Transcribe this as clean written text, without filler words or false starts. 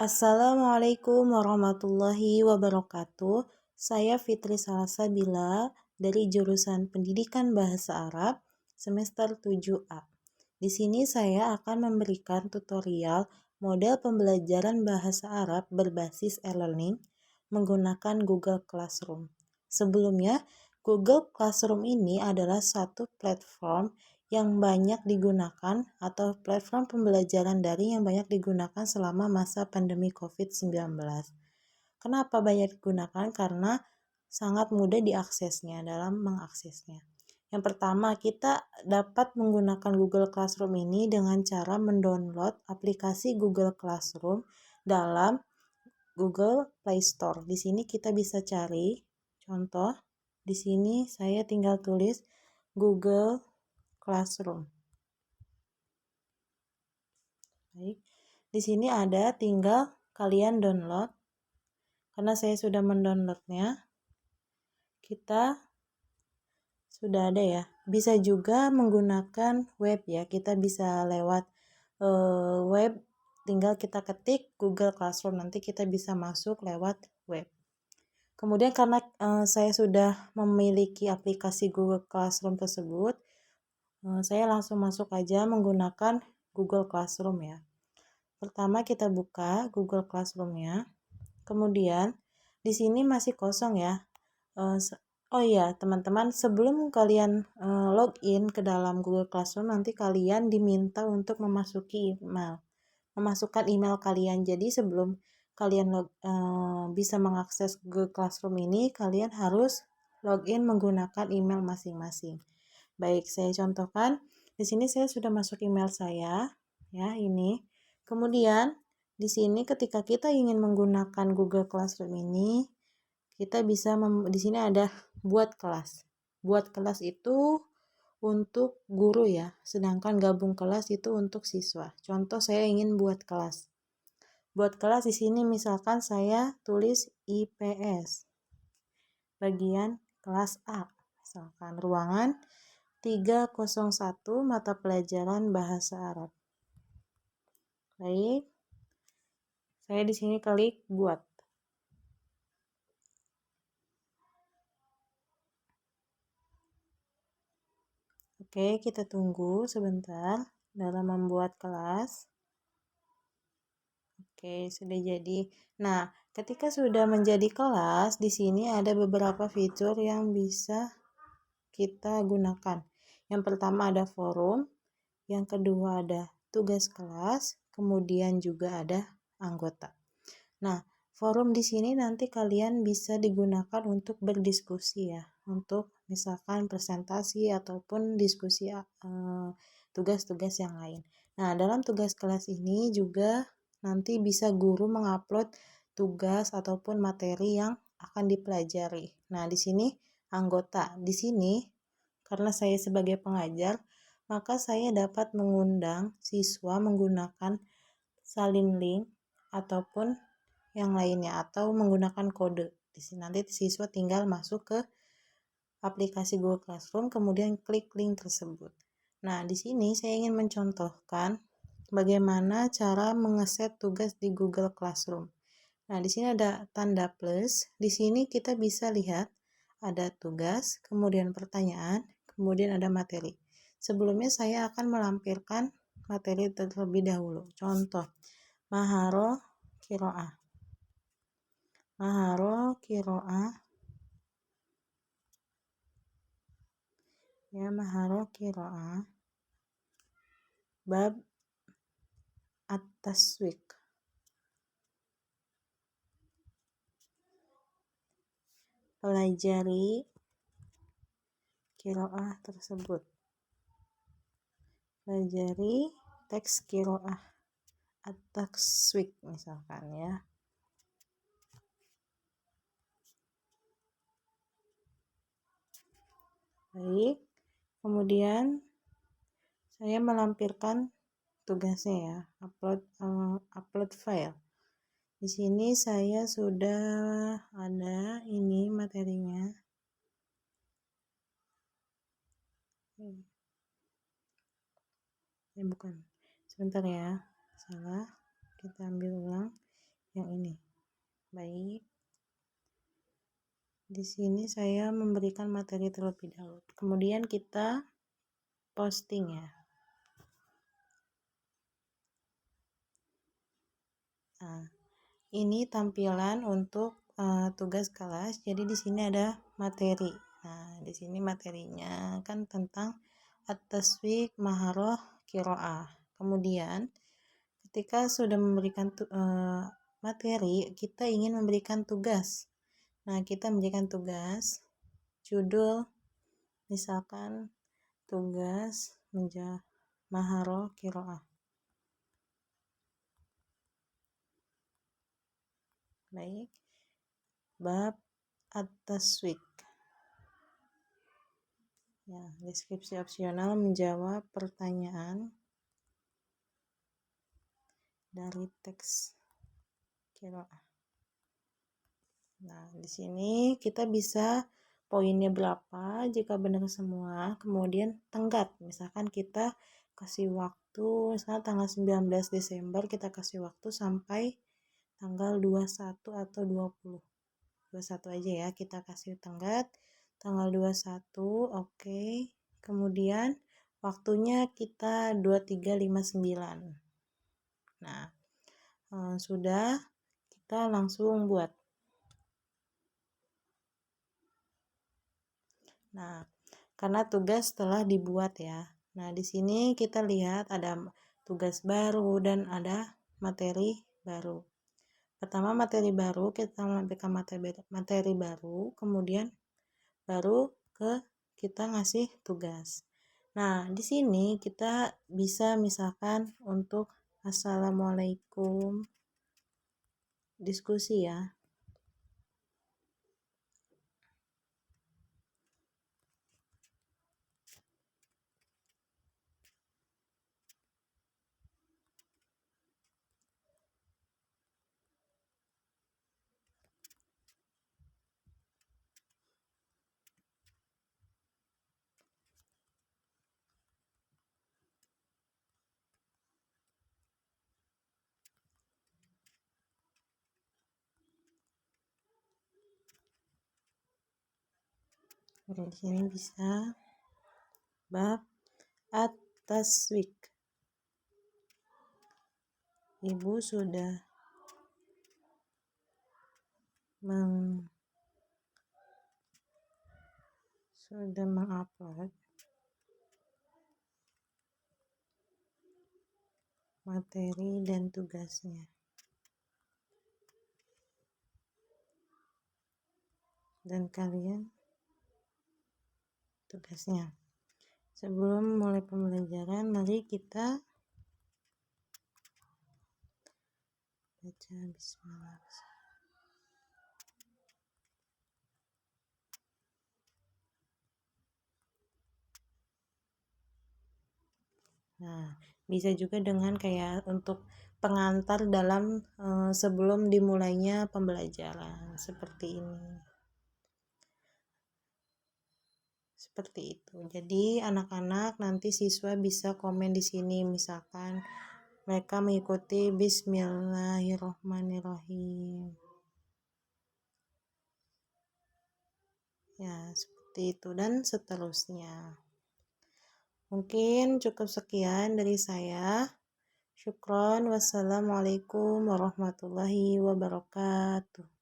Assalamualaikum warahmatullahi wabarakatuh. Saya Fitri Salasabila dari jurusan Pendidikan Bahasa Arab semester 7A. Di sini saya akan memberikan tutorial model pembelajaran bahasa Arab berbasis e-learning menggunakan Google Classroom. Sebelumnya, Google Classroom ini adalah satu platform yang banyak digunakan atau platform pembelajaran daring yang banyak digunakan selama masa pandemi COVID-19. Kenapa banyak digunakan? Karena sangat mudah diaksesnya dalam mengaksesnya. Yang pertama, kita dapat menggunakan Google Classroom ini dengan cara mendownload aplikasi Google Classroom dalam Google Play Store. Di sini kita bisa cari contoh. Di sini saya tinggal tulis Google Classroom. Baik. Di sini ada, tinggal kalian download. Karena saya sudah mendownloadnya, kita sudah ada ya. Bisa juga menggunakan web ya. Kita bisa lewat web, tinggal kita ketik Google Classroom. Nanti kita bisa masuk lewat web. Kemudian karena saya sudah memiliki aplikasi Google Classroom tersebut, saya langsung masuk aja menggunakan Google Classroom ya. Pertama kita buka Google Classroom-nya. Kemudian di sini masih kosong ya. Oh iya, teman-teman, sebelum kalian login ke dalam Google Classroom, nanti kalian diminta untuk memasukkan email kalian. Jadi sebelum kalian bisa mengakses Google Classroom ini, kalian harus login menggunakan email masing-masing. Baik, saya contohkan. Di sini saya sudah masuk email saya, ya ini. Kemudian di sini ketika kita ingin menggunakan Google Classroom ini, kita bisa di sini ada buat kelas. Buat kelas itu untuk guru ya, sedangkan gabung kelas itu untuk siswa. Contoh saya ingin buat kelas. Buat kelas di sini misalkan saya tulis IPS. Bagian kelas A. Misalkan ruangan 301 mata pelajaran bahasa Arab. Baik. Saya di sini klik buat. Oke, kita tunggu sebentar dalam membuat kelas. Oke, sudah jadi. Nah, ketika sudah menjadi kelas, di sini ada beberapa fitur yang bisa kita gunakan. Yang pertama ada forum, yang kedua ada tugas kelas, kemudian juga ada anggota. Nah, forum di sini nanti kalian bisa digunakan untuk berdiskusi ya, untuk misalkan presentasi ataupun diskusi tugas-tugas yang lain. Nah, dalam tugas kelas ini juga nanti bisa guru mengupload tugas ataupun materi yang akan dipelajari. Nah, di sini anggota. Di sini karena saya sebagai pengajar, maka saya dapat mengundang siswa menggunakan salin link ataupun yang lainnya atau menggunakan kode. Di sini nanti siswa tinggal masuk ke aplikasi Google Classroom kemudian klik link tersebut. Nah, di sini saya ingin mencontohkan bagaimana cara mengeset tugas di Google Classroom. Nah, di sini ada tanda plus. Di sini kita bisa lihat ada tugas, kemudian pertanyaan, kemudian ada materi. Sebelumnya saya akan melampirkan materi terlebih dahulu. Contoh, Maharo Kiro'ah. Maharo Kiro'ah. Ya, Maharo Kiro'ah. Bab At-Taswik. Pelajari Kiro'ah tersebut. Pelajari teks Kiro'ah At-Taswik misalkan ya. Baik, kemudian saya melampirkan tugasnya ya, upload file. Di sini saya sudah ada ini materinya. Bukan. Sebentar ya. Salah. Kita ambil ulang. yang ini. Baik. Di sini saya memberikan materi terlebih dahulu. Kemudian kita posting ya. Nah, ini tampilan untuk tugas kelas. Jadi di sini ada materi. Nah, di sini materinya kan tentang at-taswiq maharoh qiraah. Kemudian ketika sudah memberikan materi, kita ingin memberikan tugas. Nah, kita memberikan tugas, judul misalkan tugas maharoh qiraah. Baik. Bab at-taswiq. Ya, deskripsi opsional menjawab pertanyaan dari teks qiraah. Nah, di sini kita bisa poinnya berapa jika benar semua, kemudian tenggat. Misalkan kita kasih waktu, misalnya tanggal 19 Desember kita kasih waktu sampai tanggal 21 atau 20. 21 aja ya, kita kasih tenggat tanggal 21, oke. Kemudian waktunya kita 23.59. Nah, sudah, kita langsung buat. Nah, karena tugas telah dibuat ya. Nah, di sini kita lihat ada tugas baru dan ada materi baru. Pertama materi baru, kita menampilkan materi baru, kemudian baru kita ngasih tugas. Nah, di sini kita bisa misalkan untuk assalamualaikum, diskusi ya. Di sini bisa bab at-taswiq. Ibu sudah mengupload materi dan tugasnya. Dan kalian tugasnya. Sebelum mulai pembelajaran, mari kita baca bismillah. Nah, bisa juga dengan kayak untuk pengantar dalam sebelum dimulainya pembelajaran seperti ini. Seperti itu. Jadi anak-anak nanti siswa bisa komen di sini misalkan mereka mengikuti bismillahirrohmanirrohim. Ya, seperti itu dan seterusnya. Mungkin cukup sekian dari saya. Syukron. Wassalamualaikum warahmatullahi wabarakatuh.